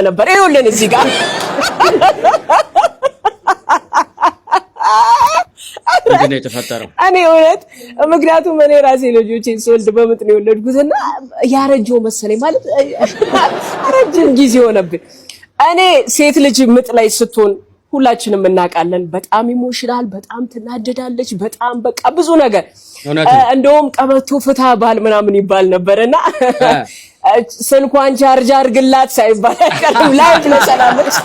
ነበር ይኸውልን እዚህ ጋር እንዴ ተፈጠረው እኔ እውነት ምክንያቱም እኔ ራሴ ልጆቼን ስወልድ በምጥ ነው የወለድኩትና ያረጀው መሰለኝ ማለት ረጅም ጊዜ ሆነብኝ እኔ ሴት ልጅ ምጥ ላይ ስትሆን ሁላችንም እናውቃለን በጣም ኢሞሽናል በጣም ትናደዳለች በጣም በቃ ብዙ ነገር እንደውም ቀበቶ ፍታ ባል ምናምን ይባል ነበርና ስልኳን ቻርጅ አድርግላት ሳይባል አይቀርም ላይቭ ለሰላምሽ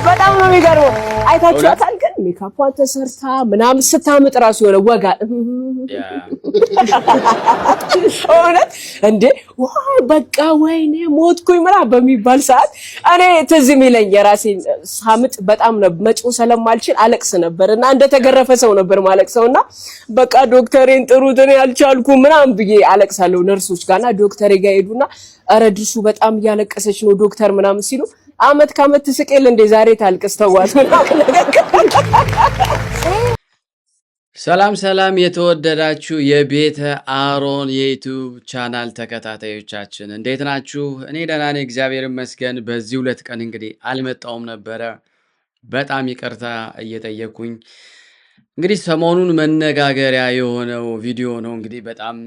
በጣም ነው የሚገርመው አይታችኋታል ግን ሜካፕዋን ተሰርታ ምናምን ስታምጥ ራሱ የሆነ ወጋ እውነት እንዴ ዋይ በቃ ወይኔ ሞትኩኝ ምናምን በሚባል ሰዓት እኔ ትዝ የሚለኝ የራሴን ሳምጥ በጣም ነው መጮህ ስለማልችል አለቅስ ነበርና እንደተገረፈ ሰው ነበር ማለቅሰውና በቃ ዶክተሬን ጥሩት እኔ አልቻልኩም ምናምን ብዬ አለቅሳለሁ ነርሶች ጋርና ዶክተሬ ጋር ሄዱና ኧረ ድርሱ በጣም እያለቀሰች ነው ዶክተር ምናምን ሲሉ አመት ካመት ትስቀል እንደ ዛሬ ታልቅስ ተዋት ሰላም የተወደዳችሁ የቤተ አሮን የዩቲዩብ ቻናል ተከታታዮቻችን እንዴት ናችሁ? እኔ ደህና ነኝ እግዚአብሔር ይመስገን። በዚህ ሁለት ቀን እንግዲህ አልመጣውም ነበር በጣም ይቅርታ እየጠየቅኩኝ እንግዲህ ሰሞኑን መነጋገሪያ የሆነው ቪዲዮ ነው እንግዲህ በጣም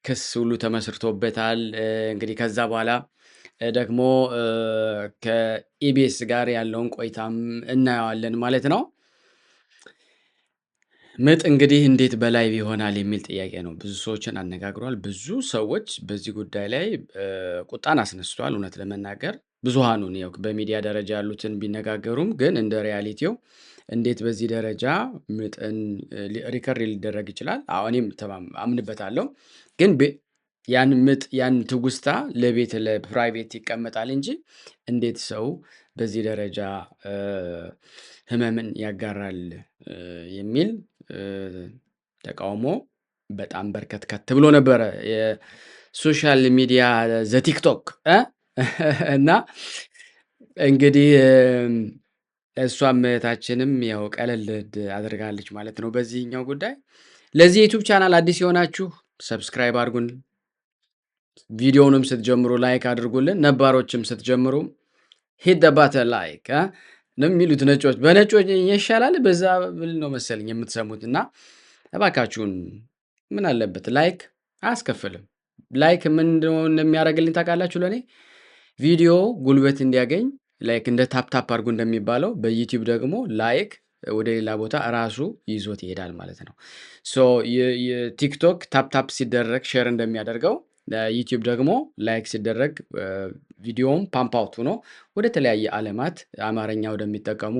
ክስ ሁሉ ተመስርቶበታል እንግዲህ ከዛ በኋላ ደግሞ ከኢቢኤስ ጋር ያለውን ቆይታም እናየዋለን ማለት ነው። ምጥ እንግዲህ እንዴት በላይቭ ይሆናል የሚል ጥያቄ ነው ብዙ ሰዎችን አነጋግሯል። ብዙ ሰዎች በዚህ ጉዳይ ላይ ቁጣን አስነስቷል። እውነት ለመናገር ብዙሃኑን ያው በሚዲያ ደረጃ ያሉትን ቢነጋገሩም ግን እንደ ሪያሊቲው እንዴት በዚህ ደረጃ ምጥን ሪከርድ ሊደረግ ይችላል? እኔም አምንበታለሁ ግን ያን ምጥ ያን ትውስታ ለቤት ለፕራይቬት ይቀመጣል እንጂ እንዴት ሰው በዚህ ደረጃ ህመምን ያጋራል የሚል ተቃውሞ በጣም በርከት ብሎ ነበር የሶሻል ሚዲያ ዘቲክቶክ እና እንግዲህ እሷም እህታችንም ያው ቀለል አድርጋለች ማለት ነው በዚህኛው ጉዳይ። ለዚህ ዩቲዩብ ቻናል አዲስ የሆናችሁ ሰብስክራይብ አድርጉን፣ ቪዲዮውንም ስትጀምሩ ላይክ አድርጉልን፣ ነባሮችም ስትጀምሩ ሂት ዘ ባተን ላይክ ነው የሚሉት ነጮች በነጮች ይሻላል በዛ ብል ነው መሰለኝ የምትሰሙትና እባካችሁን ምን አለበት ላይክ አያስከፍልም። ላይክ ምን እንደሚያደርግልኝ ታውቃላችሁ? ለኔ ቪዲዮ ጉልበት እንዲያገኝ ላይክ እንደ ታፕ አድርጉ እንደሚባለው በዩቲዩብ ደግሞ ላይክ ወደ ሌላ ቦታ ራሱ ይዞት ይሄዳል ማለት ነው። ሶ የቲክቶክ ታፕ ሲደረግ ሼር እንደሚያደርገው ዩቲዩብ ደግሞ ላይክ ሲደረግ ቪዲዮም ፓምፕ አውት ሆኖ ወደ ተለያየ ዓለማት አማርኛ ወደሚጠቀሙ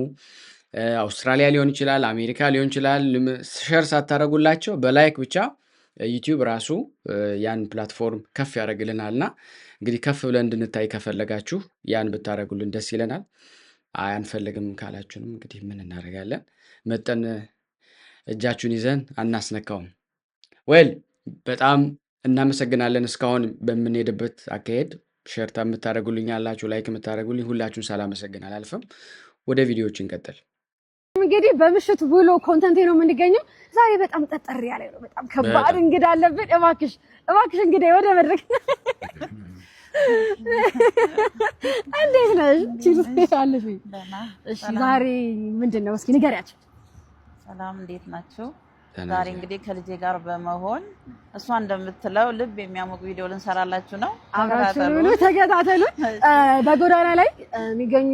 አውስትራሊያ ሊሆን ይችላል አሜሪካ ሊሆን ይችላል ሼር ሳታረጉላቸው በላይክ ብቻ ዩቲዩብ ራሱ ያን ፕላትፎርም ከፍ ያደርግልናልና እንግዲህ ከፍ ብለን እንድንታይ ከፈለጋችሁ ያን ብታረጉልን ደስ ይለናል። አንፈልግም ካላችሁንም እንግዲህ ምን እናደርጋለን መጠን እጃችሁን ይዘን አናስነካውም። ዌል በጣም እናመሰግናለን። እስካሁን በምንሄድበት አካሄድ ሼር የምታደርጉልኝ አላችሁ ላይክ የምታደርጉልኝ ሁላችሁን ሳላመሰግን አላልፍም። ወደ ቪዲዮዎች እንቀጥል። እንግዲህ በምሽት ውሎ ኮንተንት ነው የምንገኘው። ዛሬ በጣም ጠጠር ያለ ነው በጣም ከባድ እንግዳ አለብን። እባክሽ እንግዲህ ወደ መድረክ እንዴት ነሽ? ቺልሽ እሺ ዛሬ ምንድነው እስኪ ንገሪያቸው። ሰላም እንዴት ናችሁ? ዛሬ እንግዲህ ከልጄ ጋር በመሆን እሷ እንደምትለው ልብ የሚያሞቅ ቪዲዮ ልንሰራላችሁ ነው። አብራችሁን ተከታተሉ። በጎዳና ላይ የሚገኙ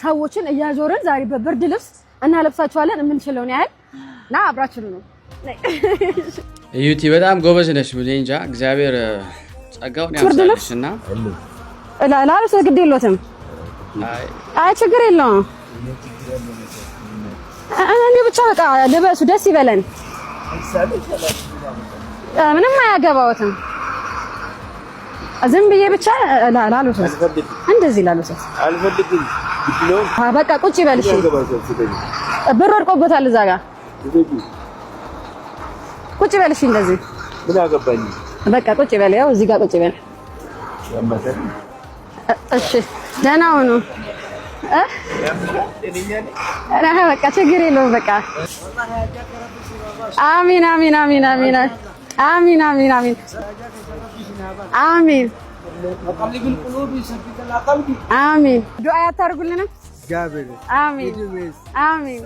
ሰዎችን እያዞርን ዛሬ በብርድ ልብስ እናለብሳቸዋለን የምንችለውን ያህል እና አብራችሁን ነው። ዩቲ በጣም ጎበዝ ነሽ። እንጃ እግዚአብሔር ጸጋውን ያምጣልሽና ላልብስ ግድ የለውም። አይ ችግር የለውም። እኔ ብቻ በቃ ልበሱ ደስ ይበለን። ምንም አያገባውትም። ዝም ብዬ ብቻ ላልብስ እንደዚህ ላልብስ አልፈልግም። በቃ ቁጭ ይበልሽ። ብር ወድቆበታል እዛ ጋር ቁጭ ይበልሽ እንደዚህ ምን አገባኝ። በቃ ቁጭ ይበል። ያው እዚህ ጋር ቁጭ ይበል። እሺ ደህና ሁኑ። በቃ ችግር የለውም። በቃ አሚን። አሜን። ዱዓ ያታርጉልን። አሜን አሜን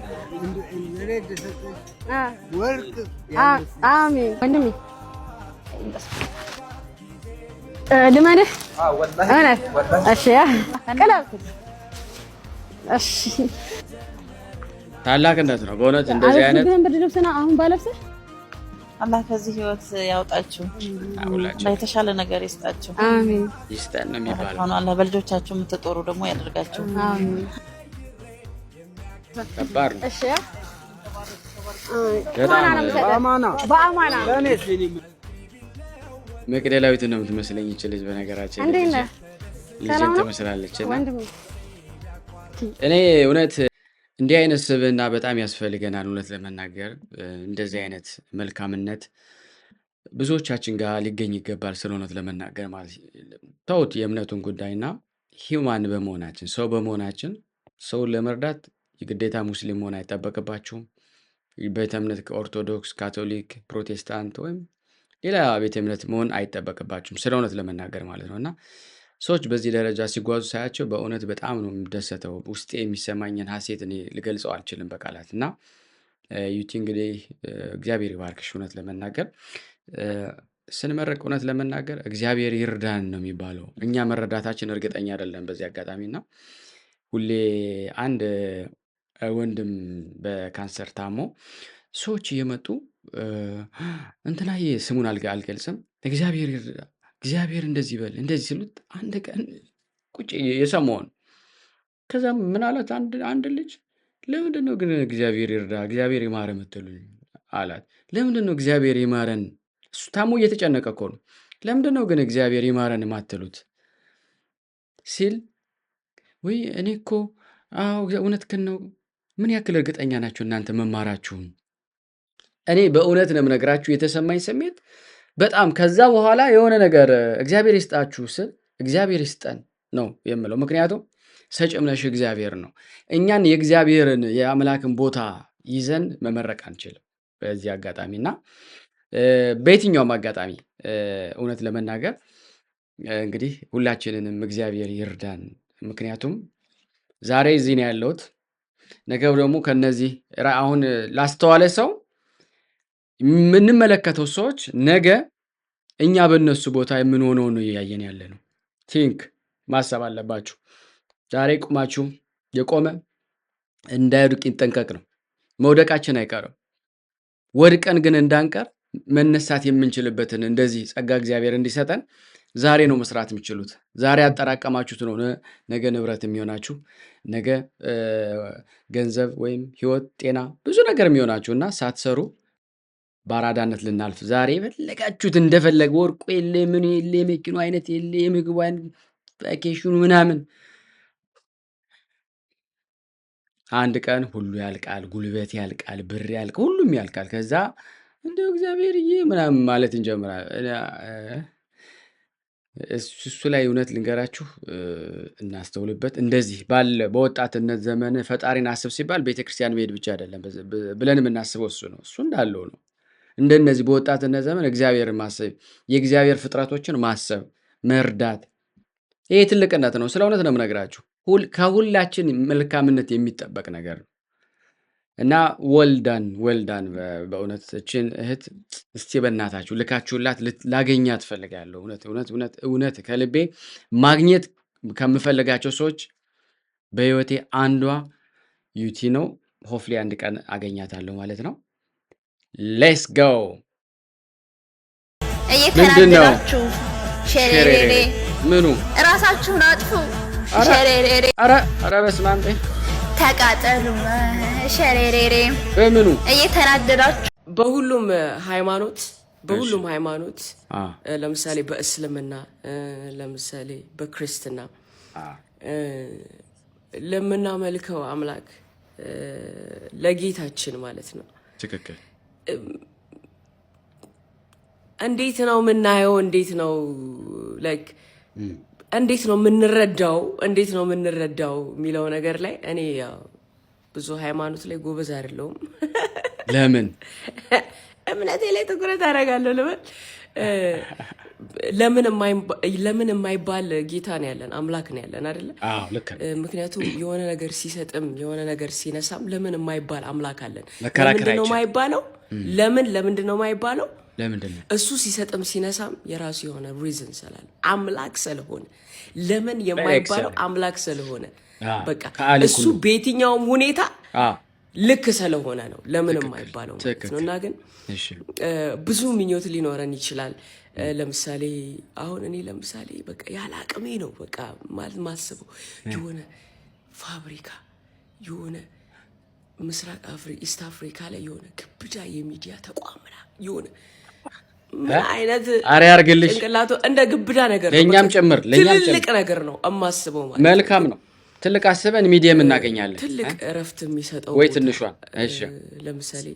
አሜን። ወንድሜ ልመንህ እውነት? እሺ ቀላል እሺ። ታላቅነት ነው በእውነት እንደዚህ አይነት ብርድ ልብስ ነው አሁን ባለብሰህ አላህ ከዚህ ህይወት ያውጣችሁ፣ የተሻለ ነገር ይስጣችሁ። አሜን ይስጠን ነው የሚባለው። አላህ በልጆቻችሁ የምትጦሩ ደግሞ ያደርጋችሁ። አሜን። ከባድ ነው። እሺ በአማና በአማና መቅደላዊት ነው የምትመስለኝ ይች ልጅ። በነገራችን እንዴት ነህ? ልጅ ትመስላለች። እኔ እውነት እንዲህ አይነት ስብዕና በጣም ያስፈልገናል። እውነት ለመናገር እንደዚህ አይነት መልካምነት ብዙዎቻችን ጋር ሊገኝ ይገባል። ስለ እውነት ለመናገር ማለት ተውት የእምነቱን ጉዳይና ሂውማን በመሆናችን ሰው በመሆናችን ሰውን ለመርዳት የግዴታ ሙስሊም መሆን አይጠበቅባችሁም። ቤተ እምነት ከኦርቶዶክስ፣ ካቶሊክ፣ ፕሮቴስታንት ወይም ሌላ ቤተ እምነት መሆን አይጠበቅባችሁም። ስለ እውነት ለመናገር ማለት ነው እና ሰዎች በዚህ ደረጃ ሲጓዙ ሳያቸው በእውነት በጣም ነው የምደሰተው። ውስጤ የሚሰማኝን ሀሴት እኔ ልገልጸው አልችልም በቃላት። እና ዩቲ እንግዲህ እግዚአብሔር ይባርክሽ። እውነት ለመናገር ስንመረቅ እውነት ለመናገር እግዚአብሔር ይርዳን ነው የሚባለው። እኛ መረዳታችን እርግጠኛ አይደለም በዚህ አጋጣሚ። እና ሁሌ አንድ ወንድም በካንሰር ታሞ ሰዎች እየመጡ እንትናዬ ስሙን አልገልጽም፣ እግዚአብሔር ይርዳ፣ እግዚአብሔር እንደዚህ በል እንደዚህ ሲሉት አንድ ቀን ቁጭ የሰማውን ከዛም ምን አላት አንድ ልጅ ለምንድን ነው ግን እግዚአብሔር ይርዳ እግዚአብሔር ይማረ የምትሉኝ አላት። ለምንድን ነው እግዚአብሔር ይማረን? እሱ ታሞ እየተጨነቀ እኮ ነው። ለምንድን ነው ግን እግዚአብሔር ይማረን የማትሉት ሲል ወይ እኔ እኮ አዎ እውነትህን ነው። ምን ያክል እርግጠኛ ናችሁ እናንተ መማራችሁን? እኔ በእውነት ነው የምነግራችሁ የተሰማኝ ስሜት በጣም ከዛ በኋላ የሆነ ነገር እግዚአብሔር ይስጣችሁ ስል እግዚአብሔር ይስጠን ነው የምለው። ምክንያቱም ሰጭም ነሽ እግዚአብሔር ነው። እኛን የእግዚአብሔርን የአምላክን ቦታ ይዘን መመረቅ አንችልም በዚህ አጋጣሚ እና በየትኛውም አጋጣሚ እውነት ለመናገር እንግዲህ ሁላችንንም እግዚአብሔር ይርዳን። ምክንያቱም ዛሬ እዚህ ነው ያለሁት፣ ነገ ደግሞ ከነዚህ አሁን ላስተዋለ ሰው የምንመለከተው ሰዎች ነገ እኛ በእነሱ ቦታ የምንሆነው ነው እያየን ያለ ነው። ቲንክ ማሰብ አለባችሁ። ዛሬ ቁማችሁ የቆመ እንዳይወድቅ ይጠንቀቅ ነው። መውደቃችን አይቀርም። ወድቀን ግን እንዳንቀር መነሳት የምንችልበትን እንደዚህ ጸጋ እግዚአብሔር እንዲሰጠን ዛሬ ነው መስራት የምችሉት። ዛሬ ያጠራቀማችሁት ነው ነገ ንብረት የሚሆናችሁ፣ ነገ ገንዘብ ወይም ህይወት፣ ጤና፣ ብዙ ነገር የሚሆናችሁ እና ሳትሰሩ ባራዳነት ልናልፍ ዛሬ የፈለጋችሁት እንደፈለገ ወርቁ የለ ምን የለ የመኪኑ አይነት የለ የምግቡ አይነት ቫኬሽኑ ምናምን አንድ ቀን ሁሉ ያልቃል፣ ጉልበት ያልቃል፣ ብር ያልቃል፣ ሁሉም ያልቃል። ከዛ እንደው እግዚአብሔርዬ ምናምን ማለት እንጀምራለን። እሱ ላይ እውነት ልንገራችሁ እናስተውልበት። እንደዚህ ባለ በወጣትነት ዘመን ፈጣሪን አስብ ሲባል ቤተክርስቲያን መሄድ ብቻ አይደለም ብለን የምናስበው እሱ ነው። እሱ እንዳለው ነው። እንደነዚህ በወጣትነት ዘመን እግዚአብሔርን ማሰብ፣ የእግዚአብሔር ፍጥረቶችን ማሰብ፣ መርዳት፣ ይሄ ትልቅነት ነው። ስለ እውነት ነው የምነግራችሁ። ከሁላችን መልካምነት የሚጠበቅ ነገር ነው እና ወልዳን በእውነት እችን እህት እስቲ በእናታችሁ ልካችሁላት ላገኛት እፈልጋለሁ። እውነት ከልቤ ማግኘት ከምፈልጋቸው ሰዎች በህይወቴ አንዷ ዩቲ ነው። ሆፍሊ አንድ ቀን አገኛታለሁ ማለት ነው። ሌትስ ጎ። እየተናገራችሁ ሸሬሬሬ ምኑ እራሳችሁን አጥፉ። ሸሬሬሬ ኧረ በስመ አብ ተቃጠሉ። ሸሬሬሬ በምኑ እየተናደዳችሁ በሁሉም ሃይማኖት ለምሳሌ በእስልምና ለምሳሌ በክርስትና ለምናመልከው አምላክ ለጌታችን ማለት ነው። ትክክል። እንዴት ነው የምናየው? እንዴት ነው የምንረዳው የሚለው ነገር ላይ እኔ ያው ብዙ ሃይማኖት ላይ ጎበዝ አይደለሁም። ለምን እምነቴ ላይ ትኩረት አደርጋለሁ ልበል ለምን የማይባል ጌታ ነው ያለን አምላክ ነው ያለን አይደለ? አዎ ልክ ነው። ምክንያቱም የሆነ ነገር ሲሰጥም የሆነ ነገር ሲነሳም ለምን የማይባል አምላክ አለን። መከራከር ነው የማይባለው? ለምንድን ነው የማይባለው? ለምንድን ነው እሱ ሲሰጥም ሲነሳም የራሱ የሆነ ሪዝን ስላለ አምላክ ስለሆነ ለምን የማይባለው አምላክ ስለሆነ በቃ እሱ በየትኛውም ሁኔታ ልክ ስለሆነ ነው ለምን የማይባለው ማለት ነው። እና ግን ብዙ ምኞት ሊኖረን ይችላል። ለምሳሌ አሁን እኔ ለምሳሌ በቃ ያለ አቅሜ ነው በቃ ማለት ማስበው የሆነ ፋብሪካ የሆነ ምስራቅ ኢስት አፍሪካ ላይ የሆነ ግብዳ የሚዲያ ተቋምና የሆነ ምን አይነት አሬ አርግልሽ ጭንቅላቱ እንደ ግብዳ ነገር ነው። ለኛም ጭምር ትልቅ ነገር ነው እማስበው ማለት መልካም ነው። ትልቅ አስበን ሚዲየም እናገኛለን። ትልቅ እረፍት የሚሰጠው ወይ ትንሿን እሺ ለምሳሌ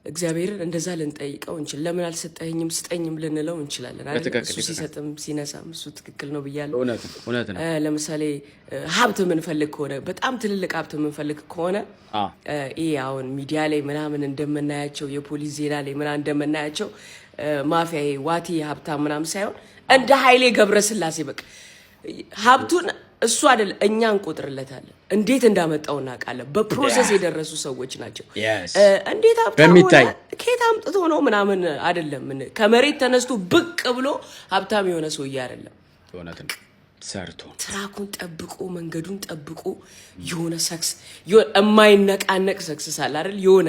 እግዚአብሔርን እንደዛ ልንጠይቀው እንችል ለምን አልሰጠኝም ስጠኝም ልንለው እንችላለን አይደል? እሱ ሲሰጥም ሲነሳም እሱ ትክክል ነው ብያለሁ። እውነት ነው። ለምሳሌ ሀብት የምንፈልግ ከሆነ በጣም ትልልቅ ሀብት የምንፈልግ ከሆነ ይሄ አሁን ሚዲያ ላይ ምናምን እንደምናያቸው የፖሊስ ዜና ላይ ምናምን እንደምናያቸው ማፊያ ዋቲ ሀብታም ምናምን ሳይሆን እንደ ኃይሌ ገብረስላሴ በቃ ሀብቱን እሱ አይደል እኛ እንቆጥርለታለን። እንዴት እንዳመጣው እናውቃለን። በፕሮሰስ የደረሱ ሰዎች ናቸው። እንዴት ሀብታም ሆነ ከየት አምጥቶ ነው ምናምን አይደለም። ከመሬት ተነስቶ ብቅ ብሎ ሀብታም የሆነ ሰውዬ አይደለም። እውነትም ሰርቶ ትራኩን ጠብቆ መንገዱን ጠብቆ የሆነ ሰክስ የማይነቃነቅ ሰክስ አለ አይደል? የሆነ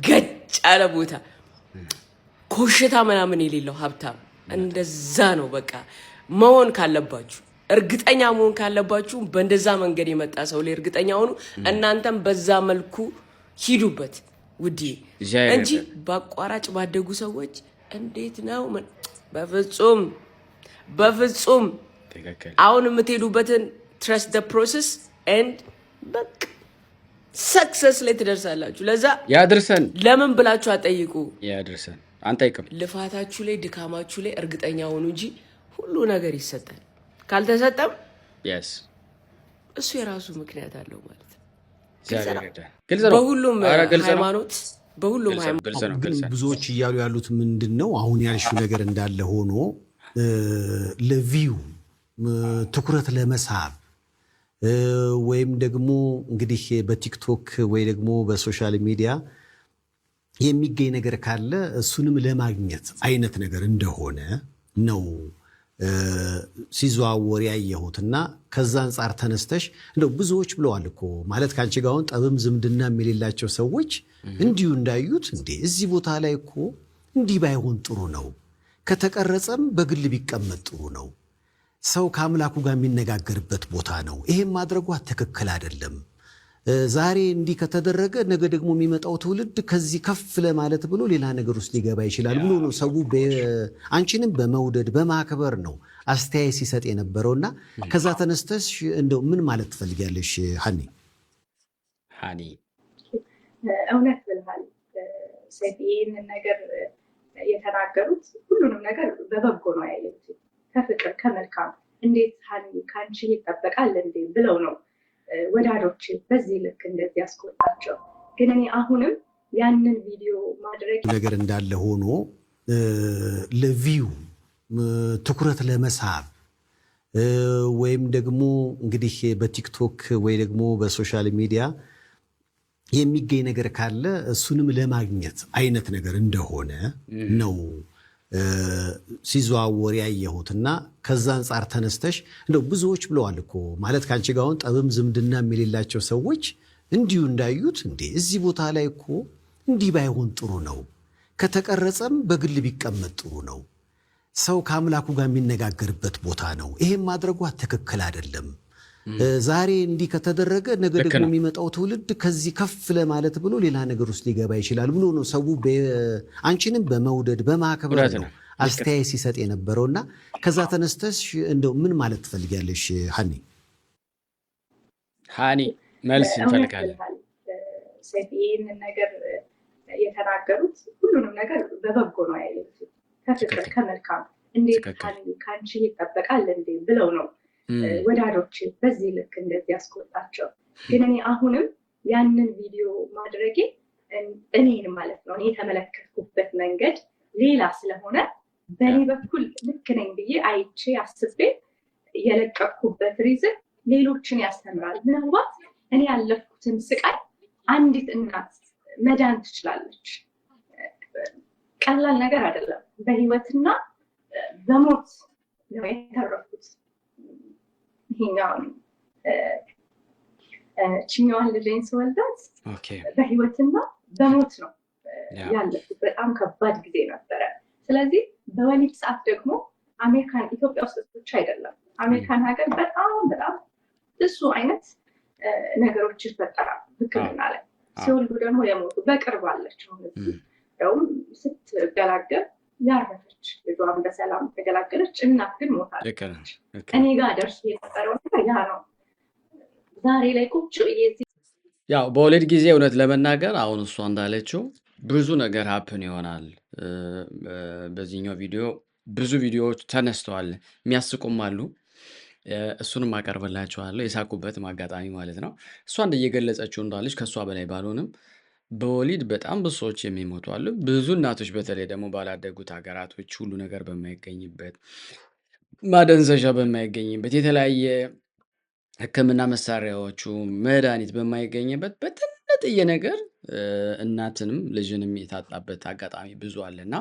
ገጭ ያለ ቦታ ኮሽታ ምናምን የሌለው ሀብታም እንደዛ ነው በቃ መሆን ካለባችሁ እርግጠኛ መሆን ካለባችሁ በእንደዛ መንገድ የመጣ ሰው ላይ እርግጠኛ ሆኑ። እናንተም በዛ መልኩ ሂዱበት ውዲ እንጂ በአቋራጭ ባደጉ ሰዎች እንዴት ነው በፍጹም አሁን የምትሄዱበትን trust the process and በቃ success ላይ ትደርሳላችሁ። ለዛ ያድርሰን። ለምን ብላችሁ አጠይቁ። ያድርሰን። አንጠይቅም። ልፋታችሁ ላይ ድካማችሁ ላይ እርግጠኛ ሆኑ እንጂ ሁሉ ነገር ይሰጣል። ካልተሰጠም እሱ የራሱ ምክንያት አለው ማለት ነው። በሁሉም ሃይማኖት ብዙዎች እያሉ ያሉት ምንድነው አሁን ያልሽው ነገር እንዳለ ሆኖ ለቪው ትኩረት ለመሳብ ወይም ደግሞ እንግዲህ በቲክቶክ ወይ ደግሞ በሶሻል ሚዲያ የሚገኝ ነገር ካለ እሱንም ለማግኘት አይነት ነገር እንደሆነ ነው ሲዘዋወር ያየሁትና ከዛ አንፃር ተነስተሽ እንደው ብዙዎች ብለዋል እኮ ማለት ካንቺ ጋር አሁን ጠብም ዝምድና የሌላቸው ሰዎች እንዲሁ እንዳዩት እንዴ እዚህ ቦታ ላይ እኮ እንዲህ ባይሆን ጥሩ ነው፣ ከተቀረጸም በግል ቢቀመጥ ጥሩ ነው፣ ሰው ከአምላኩ ጋር የሚነጋገርበት ቦታ ነው፣ ይሄን ማድረጓ ትክክል አይደለም፣ ዛሬ እንዲህ ከተደረገ ነገ ደግሞ የሚመጣው ትውልድ ከዚህ ከፍ ለማለት ብሎ ሌላ ነገር ውስጥ ሊገባ ይችላል ብሎ ነው ሰው አንቺንም በመውደድ በማክበር ነው አስተያየት ሲሰጥ የነበረውና ከዛ ተነስተሽ እንደው ምን ማለት ትፈልጊያለሽ ሃኒ? እውነት ብለሃል ሰይድ። ይህንን ነገር የተናገሩት ሁሉንም ነገር በበጎ ነው ያየሁት፣ ከፍቅር ከመልካም እንዴት ሃኒ ከአንቺ ይጠበቃል እንዴ ብለው ነው ወዳጆች በዚህ ልክ እንደዚህ ያስቆጣቸው። ግን እኔ አሁንም ያንን ቪዲዮ ማድረግ ነገር እንዳለ ሆኖ ለቪው ትኩረት ለመሳብ ወይም ደግሞ እንግዲህ በቲክቶክ ወይ ደግሞ በሶሻል ሚዲያ የሚገኝ ነገር ካለ እሱንም ለማግኘት አይነት ነገር እንደሆነ ነው ሲዘዋወር ያየሁትና ከዛ አንፃር ተነስተሽ እንደው ብዙዎች ብለዋል እኮ ማለት ካንቺ ጋር አሁን ጠብም ዝምድና የሌላቸው ሰዎች እንዲሁ እንዳዩት እንዴ እዚህ ቦታ ላይ እኮ እንዲህ ባይሆን ጥሩ ነው፣ ከተቀረጸም በግል ቢቀመጥ ጥሩ ነው፣ ሰው ከአምላኩ ጋር የሚነጋገርበት ቦታ ነው፣ ይሄን ማድረጓ ትክክል አይደለም፣ ዛሬ እንዲህ ከተደረገ ነገ ደግሞ የሚመጣው ትውልድ ከዚህ ከፍ ለማለት ብሎ ሌላ ነገር ውስጥ ሊገባ ይችላል ብሎ ነው ሰው አንቺንም በመውደድ በማክበር ነው አስተያየት ሲሰጥ የነበረውና ከዛ ተነስተሽ እንደው ምን ማለት ትፈልጊያለሽ ሃኒ? መልስ እንፈልጋለን። ይህንን ነገር የተናገሩት ሁሉንም ነገር በበጎ ነው ያየሁት፣ ከፍቅር ከመልካም እንዴት ሃኒ ከአንቺ ይጠበቃል እንዴ ብለው ነው ወዳጆች በዚህ ልክ እንደዚህ ያስቆጣቸው። ግን እኔ አሁንም ያንን ቪዲዮ ማድረጌ እኔን ማለት ነው እኔ የተመለከትኩበት መንገድ ሌላ ስለሆነ በእኔ በኩል ልክ ነኝ ብዬ አይቼ አስቤ የለቀቅኩበት ሪዝን ሌሎችን ያስተምራል። ምናልባት እኔ ያለፍኩትን ስቃይ አንዲት እናት መዳን ትችላለች። ቀላል ነገር አይደለም። በህይወትና በሞት ነው የተረፉት። ይሄኛውን ችኛዋን ልጄን ስወልዳት በህይወትና በሞት ነው ያለፉት። በጣም ከባድ ጊዜ ነበረ። ስለዚህ በወሊድ ሰዓት ደግሞ አሜሪካን፣ ኢትዮጵያ ውስጥ ብቻ አይደለም፣ አሜሪካን ሀገር በጣም ብዙ አይነት ነገሮች ይፈጠራል ሕክምና ላይ። ሲወልዱ ደግሞ የሞቱ በቅርብ አለች። አሁን ስትገላገል ያረፈች ልጇን በሰላም ተገላገለች። እናት ግን ሞታለች። እኔ ጋር ደርሶ የነበረው ነገር ያ ነው። ዛሬ ላይ ቁጭ ያው በወሊድ ጊዜ እውነት ለመናገር አሁን እሷ እንዳለችው ብዙ ነገር ሀፕን ይሆናል። በዚህኛው ቪዲዮ ብዙ ቪዲዮዎች ተነስተዋል፣ የሚያስቁም አሉ። እሱንም አቀርብላችኋለሁ፣ የሳቁበትም አጋጣሚ ማለት ነው። እሷ እንደየገለጸችው እንዳለች ከእሷ በላይ ባልሆንም በወሊድ በጣም ብዙ ሰዎች የሚሞቱ አሉ። ብዙ እናቶች በተለይ ደግሞ ባላደጉት ሀገራቶች ሁሉ ነገር በማይገኝበት፣ ማደንዘዣ በማይገኝበት፣ የተለያየ ሕክምና መሳሪያዎቹ መድኃኒት በማይገኝበት በትንጥዬ ነገር እናትንም ልጅንም የታጣበት አጋጣሚ ብዙ አለና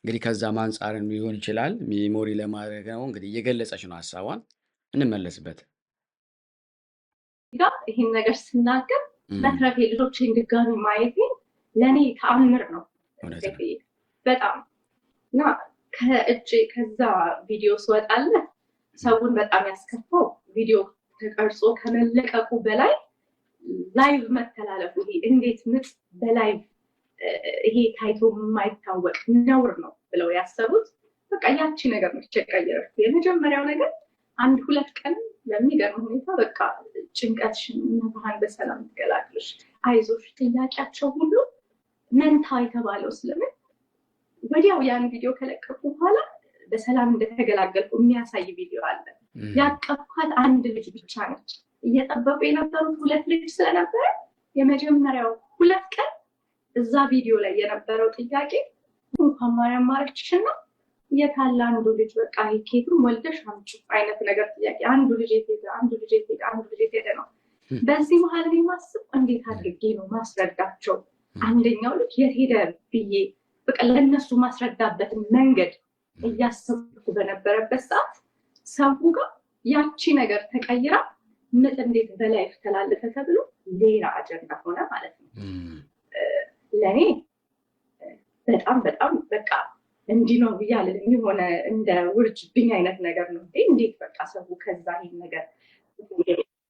እንግዲህ ከዛም አንጻርን ሊሆን ይችላል። ሚሞሪ ለማድረግ ነው እንግዲህ እየገለጸች ነው ሀሳቧን። እንመለስበት። ይህን ነገር ስናገር መትረፌ ልጆችን ድጋሚ ማየቴ ለእኔ ተአምር ነው በጣም እና ከእጅ ከዛ ቪዲዮ ስወጣለ ሰውን በጣም ያስከፋው ቪዲዮ ተቀርጾ ከመለቀቁ በላይ ላይቭ መተላለፉ። ይሄ እንዴት ምጥ በላይቭ ይሄ ታይቶ የማይታወቅ ነውር ነው ብለው ያሰቡት። በቃ ያቺ ነገር ነች የቀየረችው። የመጀመሪያው ነገር 1-2 ቀን ለሚገርም ሁኔታ በቃ ጭንቀትሽን ነባህን በሰላም ትገላግልሽ፣ አይዞሽ፣ ጥያቄያቸው ሁሉ መንታ የተባለው ስለምን ወዲያው ያን ቪዲዮ ከለቀቁ በኋላ በሰላም እንደተገላገልኩ የሚያሳይ ቪዲዮ አለ። ያቀፍኳት 1 ልጅ ብቻ ነች። እየጠበቁ የነበሩት 2 ልጅ ስለነበረ የመጀመሪያው 2 ቀን እዛ ቪዲዮ ላይ የነበረው ጥያቄ እንኳን ማርያም ማረችሽና የታለ አንዱ ልጅ በቃ ኬቱን ወልደሽ አምጪ አይነት ነገር ጥያቄ። አንዱ ልጅ የት ሄደ? አንዱ ልጅ የት ሄደ? አንዱ ልጅ የት ሄደ ነው። በዚህ መሀል ላይ ማስብ እንዴት አድርጌ ነው ማስረዳቸው? አንደኛው ልጅ የት ሄደ ብዬ በቃ ለእነሱ ማስረዳበትን መንገድ እያሰብኩ በነበረበት ሰዓት ሰው ጋር ያቺ ነገር ተቀይራ ምጥ እንዴት በላይፍ ተላለፈ ተብሎ ሌላ አጀንዳ ሆነ ማለት ነው። ለእኔ በጣም በቃ እንዲህ ነው ብያለ የሆነ እንደ ውርጅብኝ አይነት ነገር ነው። እንዴት በቃ ሰው ከዛ ይሄን ነገር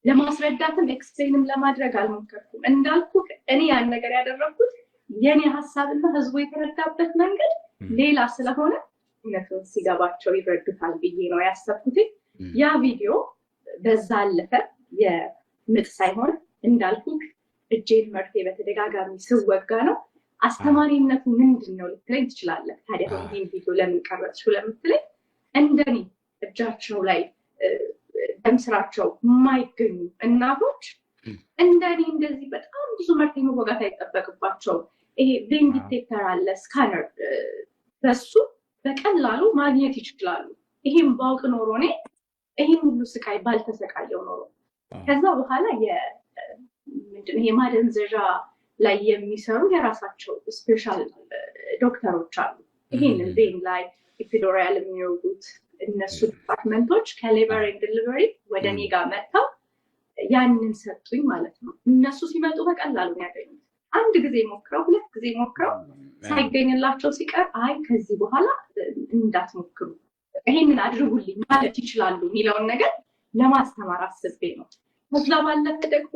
ለማስረዳትም ኤክስፕሌንም ለማድረግ አልሞከርኩም። እንዳልኩ እኔ ያን ነገር ያደረኩት የኔ ሀሳብና ህዝቡ የተረዳበት መንገድ ሌላ ስለሆነ እውነቱን ሲገባቸው ይረዱታል ብዬ ነው ያሰብኩት። ያ ቪዲዮ በዛ አለፈ። የምጥ ሳይሆን እንዳልኩ እጄን መርፌ በተደጋጋሚ ስወጋ ነው። አስተማሪነቱ ምንድን ነው ልትለኝ ትችላለህ። ታዲያ ይህን ቪዲዮ ለምን ቀረጽሽው ለምትለኝ እንደኔ እጃቸው ላይ ደም ስራቸው የማይገኙ እናቶች እንደኔ እንደዚህ በጣም ብዙ መርፌ መወጋት አይጠበቅባቸውም። ይሄ ቬን ዲቴክተር አለ፣ ስካነር፣ በሱ በቀላሉ ማግኘት ይችላሉ። ይሄን ባውቅ ኖሮ እኔ ይሄን ሁሉ ስቃይ ባልተሰቃየው ኖሮ። ከዛ በኋላ ምንድነው ይሄ ማደንዘዣ ላይ የሚሰሩ የራሳቸው ስፔሻል ዶክተሮች አሉ። ይሄንን ቬን ላይ ኢፒዱራል የሚወጉት እነሱ ዲፓርትመንቶች ከሌበር ኤንድ ዲሊቨሪ ወደ እኔ ጋር መጥተው ያንን ሰጡኝ ማለት ነው። እነሱ ሲመጡ በቀላሉ ያገኙት። 1 ጊዜ ሞክረው 2 ጊዜ ሞክረው ሳይገኝላቸው ሲቀር አይ ከዚህ በኋላ እንዳትሞክሩ ይሄንን አድርጉልኝ ማለት ይችላሉ የሚለውን ነገር ለማስተማር አስቤ ነው። ከዛ ባለፈ ደግሞ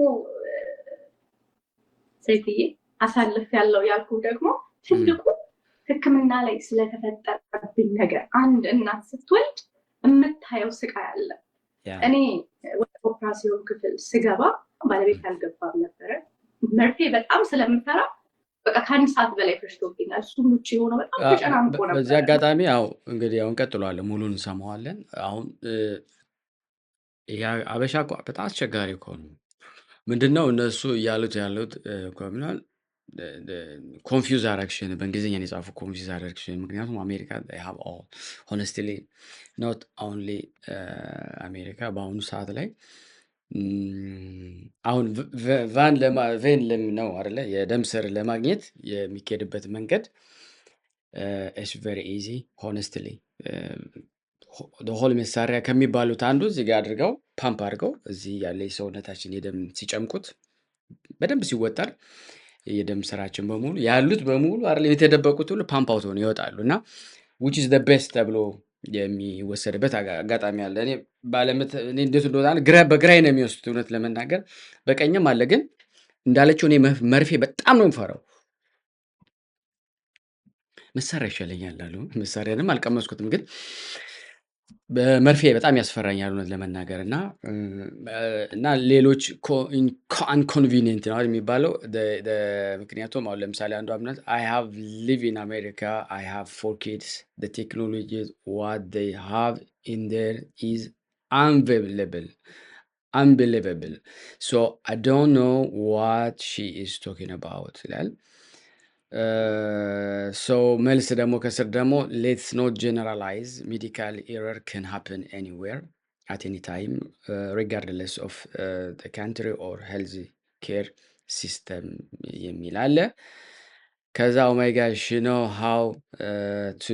ሴትዬ አሳልፍ ያለው ያልኩ ደግሞ ትልቁ ሕክምና ላይ ስለተፈጠረብኝ ነገር አንድ እናት ስትወልድ የምታየው ስቃይ አለ። እኔ ወደ ኦፕራሲዮን ክፍል ስገባ ባለቤት አልገባም ነበረ። መርፌ በጣም ስለምፈራ በቃ ከ1 ሰዓት በላይ ፈጅቶብኛል። እሱም ውጭ የሆነው በጣም ተጨናንቆ ነበር። በዚህ አጋጣሚ ያው እንግዲህ አሁን ቀጥሏለን፣ ሙሉን እንሰማዋለን። አሁን አበሻ በጣም አስቸጋሪ እኮ ነው። ምንድነው እነሱ እያሉት ያሉት ኮሚናል ኮንፊውዝ አረግሽን በእንግሊዝኛ ነው የጻፉ ኮንፊውዝ አረግሽን። ምክንያቱም አሜሪካ have all honestly not only አሜሪካ በአሁኑ ሰዓት ላይ አሁን ቬን ነው አይደለ የደም ስር ለማግኘት የሚካሄድበት መንገድ is very easy honestly ሆል መሳሪያ ከሚባሉት አንዱ እዚህ ጋር አድርገው ፓምፕ አድርገው እዚህ ያለ የሰውነታችን የደም ሲጨምቁት በደንብ ሲወጠር የደም ስራችን በሙሉ ያሉት በሙሉ አይደል የተደበቁት ሁሉ ፓምፕ አውት ሆነው ይወጣሉ እና which is the best ተብሎ የሚወሰድበት አጋጣሚ አለ። እኔ እንዴት እንደሆነ በግራይ ነው የሚወስዱት እውነት ለመናገር በቀኝም አለ። ግን እንዳለችው እኔ መርፌ በጣም ነው የምፈራው። መሳሪያ ይሻለኛል አሉ። መሳሪያንም አልቀመስኩትም ግን በመርፌ በጣም ያስፈራኛል እውነት ለመናገር እና ሌሎች ኢንኮንቪኒየንት ነው የሚባለው ምክንያቱም አሁን ለምሳሌ አንዱ አብነት I have live in America I have 4 kids the technology what they have in there is unbelievable so I don't know what she is talking about ይላል። so መልስ ደግሞ ከስር ደግሞ let's not generalize medical error can happen anywhere at any time regardless of the country or health care system የሚል አለ። ከዛ oh my gosh you know how to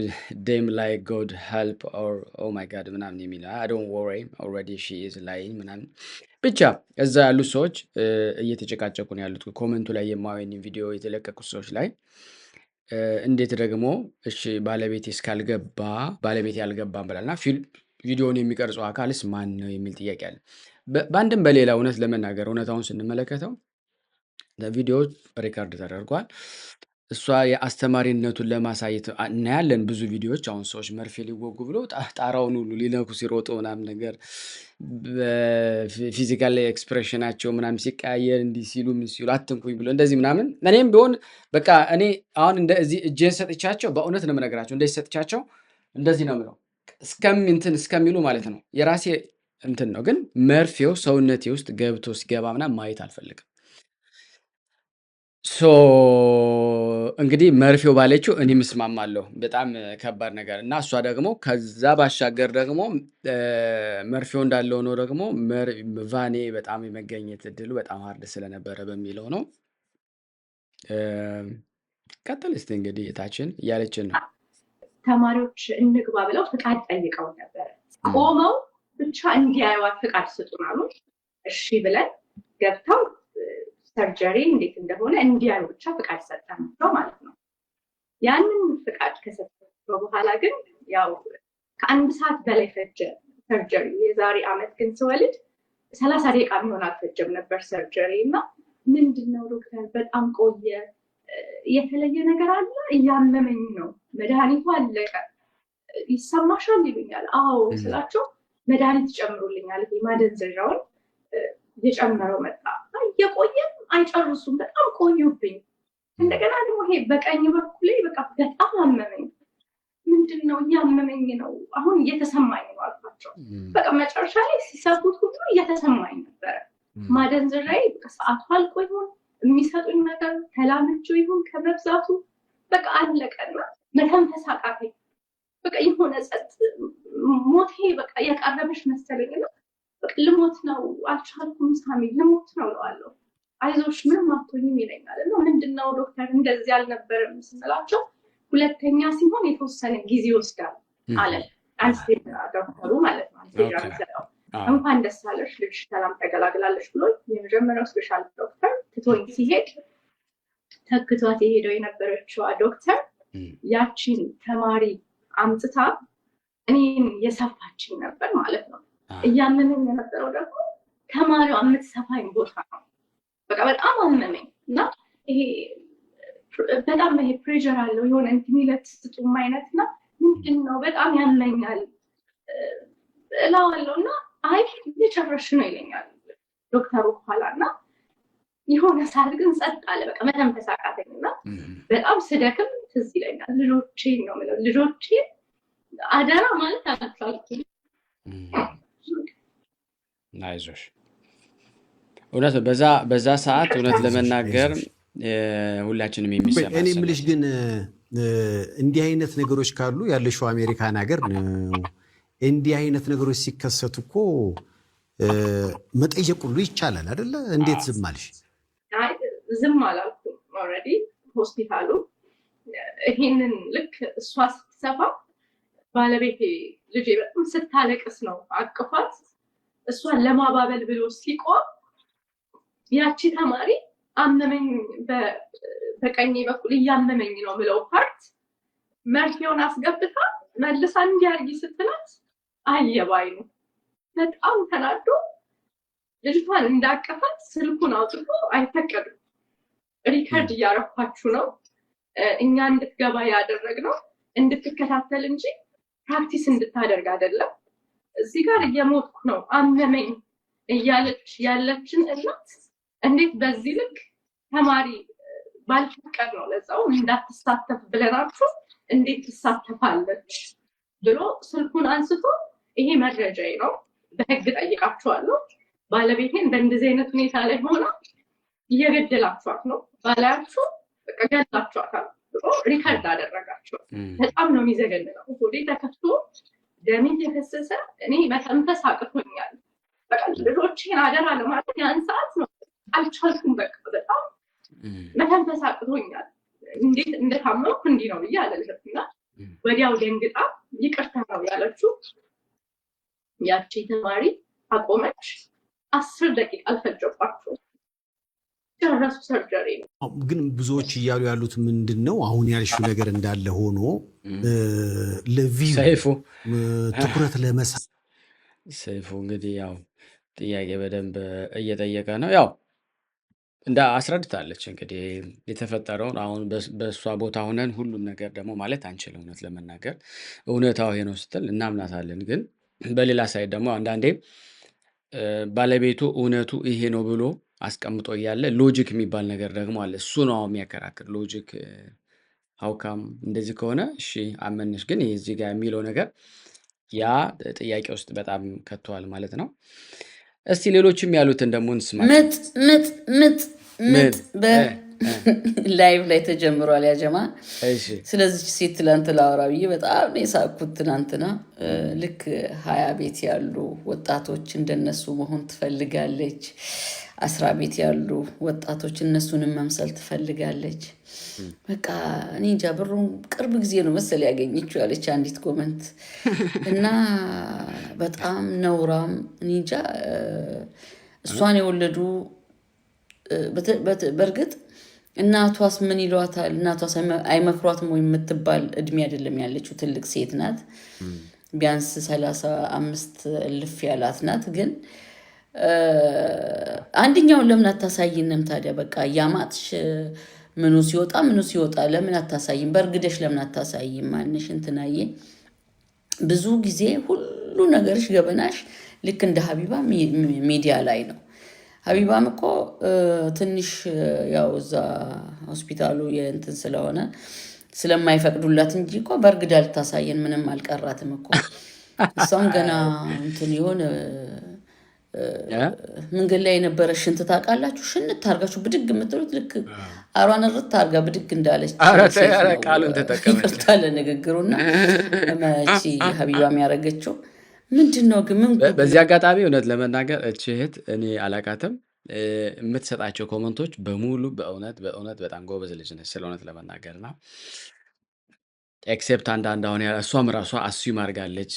them like God help or oh my god ምናምን የሚል I don't worry already she is lying ምናምን ብቻ እዛ ያሉ ሰዎች እየተጨቃጨቁ ነው ያሉት ኮሜንቱ ላይ የማወኝ ቪዲዮ የተለቀቁት ሰዎች ላይ እንዴት ደግሞ እሺ ባለቤቴ እስካልገባ ባለቤቴ ያልገባም ብላልና ቪዲዮውን የሚቀርጸው አካልስ ማን ነው የሚል ጥያቄ አለ። በአንድም በሌላ እውነት ለመናገር እውነታውን ስንመለከተው ቪዲዮ ሪካርድ ተደርጓል። እሷ የአስተማሪነቱን ለማሳየት እናያለን ብዙ ቪዲዮዎች። አሁን ሰዎች መርፌ ሊወጉ ብለው ጣራውን ሁሉ ሊነኩ ሲሮጡ ምናምን ነገር ፊዚካል ኤክስፕሬሽናቸው ምናምን ሲቀያየር እንዲህ ሲሉ ምን ሲሉ አትንኩኝ ብሎ እንደዚህ ምናምን እኔም ቢሆን በቃ እኔ አሁን እንደዚህ እጄን ሰጥቻቸው በእውነት ነው የምነግራቸው እንደዚህ ሰጥቻቸው እንደዚህ ነው የምለው እስከሚሉ ማለት ነው። የራሴ እንትን ነው ግን መርፌው ሰውነቴ ውስጥ ገብቶ ሲገባ ምናምን ማየት አልፈልግም። ሶ እንግዲህ መርፌው ባለችው እኔ ምስማማለሁ በጣም ከባድ ነገር እና እሷ ደግሞ ከዛ ባሻገር ደግሞ መርፌው እንዳለው ነው ደግሞ ቫኔ በጣም የመገኘት እድሉ በጣም ሃርድ ስለነበረ በሚለው ነው። ቀጥል እስቲ እንግዲህ እታችን እያለችን ነው። ተማሪዎች እንግባ ብለው ፍቃድ ጠይቀው ነበር። ቆመው ብቻ እንዲያዩት ፍቃድ ስጡን አሉ። እሺ ብለን ገብተው ሰርጀሪ እንዴት እንደሆነ እንዲያዩ ብቻ ፍቃድ ሰጠናቸው ማለት ነው። ያንን ፍቃድ ከሰጠናቸው በኋላ ግን ያው ከአንድ ሰዓት በላይ ፈጀ ሰርጀሪ። የዛሬ አመት ግን ስወልድ 30 ደቂቃ የሚሆን አልፈጀም ነበር ሰርጀሪ እና ምንድነው ዶክተር በጣም ቆየ የተለየ ነገር አለ እያመመኝ ነው መድኃኒቱ አለቀ ይሰማሻል ይሉኛል። አዎ ስላቸው መድኃኒት ጨምሩልኛል ማደንዘዣውን የጨመረው መጣ እየቆየም አይጨርሱም በጣም ቆዩብኝ። እንደገና ደግሞ ይሄ በቀኝ በኩል በቃ በጣም አመመኝ። ምንድነው እያመመኝ ነው አሁን እየተሰማኝ ነው አልኳቸው። በቃ መጨረሻ ላይ ሲሰጡት ሁሉ እየተሰማኝ ነበር። ማደንዘዣዬ በቃ ሰዓቱ አልቆ ይሆን የሚሰጡኝ ነገር ተላምጆ ይሁን ከመብዛቱ በቃ አለቀና መተንፈስ አቃተኝ። በቃ የሆነ ጸጥ ሞቴ በቃ የቀረበሽ መሰለኝና በቃ ልሞት ነው አልቻልኩም ሳሚ ልሞት ነው እለዋለሁ። አይዞሽ ምንም አትሆኝም ይለኛል። እና ምንድነው ዶክተር እንደዚህ አልነበረም ስንላቸው ሁለተኛ ሲሆን የተወሰነ ጊዜ ይወስዳል አለ አንስቴራ ዶክተሩ ማለት ነው። አንስቴራ ሰጠው እንኳን ደስ አለሽ ልጅሽ ሰላም ተገላግላለሽ ብሎ የመጀመሪያው ስፔሻል ዶክተር ትቶኝ ሲሄድ ተክቷት የሄደው የነበረችው ዶክተር ያቺን ተማሪ አምጥታ እኔን የሰፋችኝ ነበር ማለት ነው። እያመመኝ የነበረው ደግሞ ተማሪው የምትሰፋኝ ቦታ ነው። በቃ በጣም አመመኝ እና ይሄ በጣም ይሄ ፕሬሸር አለው የሆነ እንትሚለት ስጡም አይነትና ምንድነው በጣም ያመኛል እላዋለሁ እና አይ እየጨረሽ ነው ይለኛል ዶክተሩ በኋላና የሆነ ሰዓት ግን ጸጥ አለ። በቃ መተንፈስ አቃተኝና በጣም ስደክም ትዝ ይለኛል ልጆቼን ነው የምለው ልጆቼን አደራ ማለት አልቻልኩም። አይዞሽ እውነት በዛ ሰዓት እውነት ለመናገር ሁላችንም የሚሰማ እኔ የምልሽ ግን እንዲህ አይነት ነገሮች ካሉ ያለሽው አሜሪካን ሀገር ነው። እንዲህ አይነት ነገሮች ሲከሰቱ እኮ መጠየቅ ሁሉ ይቻላል አይደለ? እንዴት ዝም አልሽ? ዝም አላልኩም። ኦልሬዲ ሆስፒታሉ ይሄንን ልክ እሷ ስትሰፋ ባለቤቴ ልጄ በጣም ስታለቅስ ነው አቅፋት እሷን ለማባበል ብሎ ሲቆም ያቺ ተማሪ አመመኝ በቀኝ በኩል እያመመኝ ነው ብለው ፓርት መርፌውን አስገብታ መልሳ እንዲያርጊ ስትላት አየባይ ነው በጣም ተናዶ ልጅቷን እንዳቀፋት ስልኩን አውጥቶ አይፈቀድም ሪከርድ እያረኳችሁ ነው እኛ እንድትገባ ያደረግነው እንድትከታተል እንጂ ፕራክቲስ እንድታደርግ አይደለም እዚህ ጋር እየሞትኩ ነው አመመኝ እያለች ያለችን እናት እንዴት በዚህ ልክ ተማሪ ባልፈቀድ ነው ለዛው እንዳትሳተፍ ብለናችሁ እንዴት ትሳተፋለች ብሎ ስልኩን አንስቶ ይሄ መረጃዬ ነው በህግ ጠይቃችኋለሁ ባለቤቴን በእንደዚህ አይነት ሁኔታ ላይ ሆና እየገደላችኋት ነው ባላያችሁ በቃ ገላችኋታል ብሎ ሪከርድ አደረጋችሁ በጣም ነው የሚዘገንነው ሆዴ ተከፍቶ ደሜ ተፈሰሰ እኔ መተንፈስ አቅቶኛል በቃ ልጆቼን አደራ ለማለት ያን ሰዓት ነው አልቻልኩም በቃ በጣም መተንፈስ አቅቶኛል እንዴት እንደታመምኩ እንዲህ ነው ብዬ አለልኩና ወዲያው ደንግጣ ይቅርታ ነው ያለችው ያቺ ተማሪ አቆመች 10 ደቂቃ አልፈጀባቸው ጨረሱ ሰርጀሪ ነው ግን ብዙዎች እያሉ ያሉት ምንድነው አሁን ያልሽው ነገር እንዳለ ሆኖ ለቪው ሰይፉ ትኩረት ለመሳብ ሰይፉ እንግዲህ ያው ጥያቄ በደንብ እየጠየቀ ነው ያው እንደ አስረድታለች እንግዲህ የተፈጠረውን አሁን በእሷ ቦታ ሆነን ሁሉም ነገር ደግሞ ማለት አንችልም እውነት ለመናገር እውነታው ይሄ ነው ስትል እናምናታለን ግን በሌላ ሳይድ ደግሞ አንዳንዴ ባለቤቱ እውነቱ ይሄ ነው ብሎ አስቀምጦ እያለ ሎጂክ የሚባል ነገር ደግሞ አለ እሱ ነው የሚያከራክር ሎጂክ ሀውካም እንደዚህ ከሆነ እሺ አመንሽ ግን ይሄ እዚህ ጋር የሚለው ነገር ያ ጥያቄ ውስጥ በጣም ከተዋል ማለት ነው እስቲ ሌሎችም ያሉትን ደግሞ እንስማቸው ምጥ ላይቭ ላይ ተጀምሯል ያጀማ ስለዚህ ሴት ትላንት ላወራ ብዬ በጣም ነው የሳቅኩት ትናንትና ልክ 20 ቤት ያሉ ወጣቶች እንደነሱ መሆን ትፈልጋለች 10 ቤት ያሉ ወጣቶች እነሱንም መምሰል ትፈልጋለች በቃ እኔ እንጃ ብሩን ቅርብ ጊዜ ነው መሰል ያገኘችው ያለች አንዲት ኮመንት እና በጣም ነውራም እኔ እንጃ እሷን የወለዱ በርግጥ እናቷስ ምን ይሏታል እናቷስ አይመክሯትም ወይ የምትባል እድሜ አይደለም ያለችው ትልቅ ሴት ናት ቢያንስ 35 እልፍ ያላት ናት ግን አንደኛውን ለምን አታሳይንም ታዲያ በቃ ያማጥሽ ምኑ ሲወጣ ለምን አታሳይም በርግደሽ ለምን አታሳይም ማንሽ እንትናዬ ብዙ ጊዜ ሁሉ ነገርሽ ገበናሽ ልክ እንደ ሀቢባ ሚዲያ ላይ ነው ሀቢባም እኮ ትንሽ ያው እዛ ሆስፒታሉ የእንትን ስለሆነ ስለማይፈቅዱላት እንጂ እኮ በርግዳ ልታሳየን ምንም አልቀራትም እኮ እሷም ገና እንትን የሆነ መንገድ ላይ የነበረ ሽንት ታውቃላችሁ ሽንት ታርጋችሁ ብድግ የምትሉት ልክ አሯን ርት አርጋ ብድግ እንዳለች ቃሉን ተጠቀመች ይቅርታ ለንግግሩና እቺ ሀቢባም ያረገችው ምንድነው ግን በዚህ አጋጣሚ እውነት ለመናገር እቺ እህት እኔ አላቃተም የምትሰጣቸው ኮመንቶች በሙሉ በእውነት በጣም ጎበዝ ልጅ ነች ስለእውነት ለመናገርና ኤክሴፕት አንዳንድ አሁን እሷም ራሷ አስዩም አድርጋለች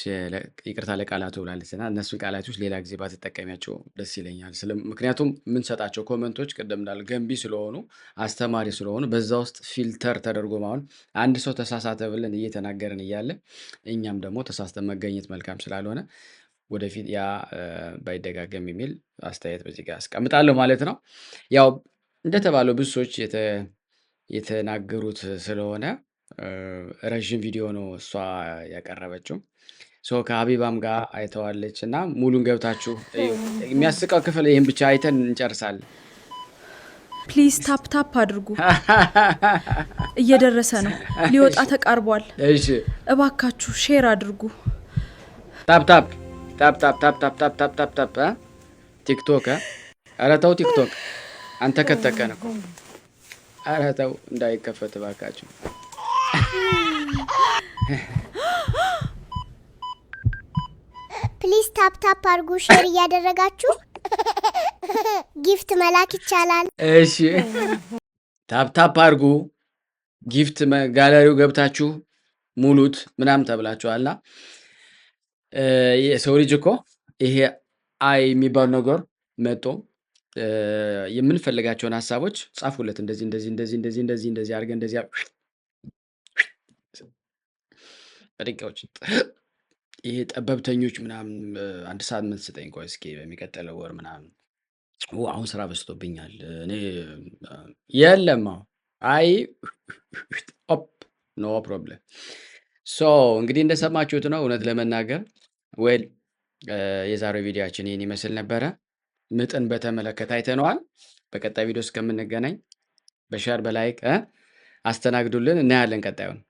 ይቅርታ ለቃላቱ ብላለችና እነሱን ቃላቶች ሌላ ጊዜ ባትጠቀሚያቸው ደስ ይለኛል ምክንያቱም የምንሰጣቸው ኮመንቶች ቅድም እንዳል ገንቢ ስለሆኑ አስተማሪ ስለሆኑ በዛ ውስጥ ፊልተር ተደርጎ ማሁን አንድ ሰው ተሳሳተ ብለን እየተናገርን እያለ እኛም ደግሞ ተሳስተን መገኘት መልካም ስላልሆነ ወደፊት ያ ባይደጋገም የሚል አስተያየት በዚህ ጋር አስቀምጣለሁ ማለት ነው ያው እንደተባለው ብዙ ሰዎች የተናገሩት ስለሆነ ረዥም ቪዲዮ ነው እሷ ያቀረበችው ከሀቢባም ጋር አይተዋለች እና ሙሉን ገብታችሁ የሚያስቀው ክፍል ይህን ብቻ አይተን እንጨርሳለን ፕሊዝ ታፕ አድርጉ እየደረሰ ነው ሊወጣ ተቃርቧል እባካችሁ ሼር አድርጉ ታፕ ቲክቶክ ኧረ ተው ቲክቶክ አንተ ከተከነ እኮ ኧረ ተው እንዳይከፈት እባካችሁ። ፕሊዝ ታፕ ታፕ አድርጉ፣ ሼር እያደረጋችሁ ጊፍት መላክ ይቻላል። እሺ ታፕ ታፕ አድርጉ፣ ጊፍት ጋለሪው ገብታችሁ ሙሉት ምናምን ተብላችኋልና የሰው ልጅ እኮ ይሄ አይ የሚባል ነገር መጥቶ የምንፈልጋቸውን ሀሳቦች ጻፉለት። እንደዚህ እንደዚህ እንደዚህ እንደዚህ እንደዚህ እንደዚህ አድርገን እንደዚህ በደቂቃዎች ይሄ ጠበብተኞች ምናምን አንድ ሰዓት ምን ስጠኝ ቆይ እስኪ በሚቀጥለው ወር ምናምን አሁን ስራ በዝቶብኛል እኔ የለም አይ ኦፕ ኖ ፕሮብለም። ሶ እንግዲህ እንደሰማችሁት ነው። እውነት ለመናገር ዌል የዛሬው ቪዲዮአችን ይህን ይመስል ነበረ። ምጥን በተመለከተ አይተነዋል። በቀጣይ ቪዲዮ እስከምንገናኝ በሸር በላይክ አስተናግዱልን። እናያለን ቀጣዩን።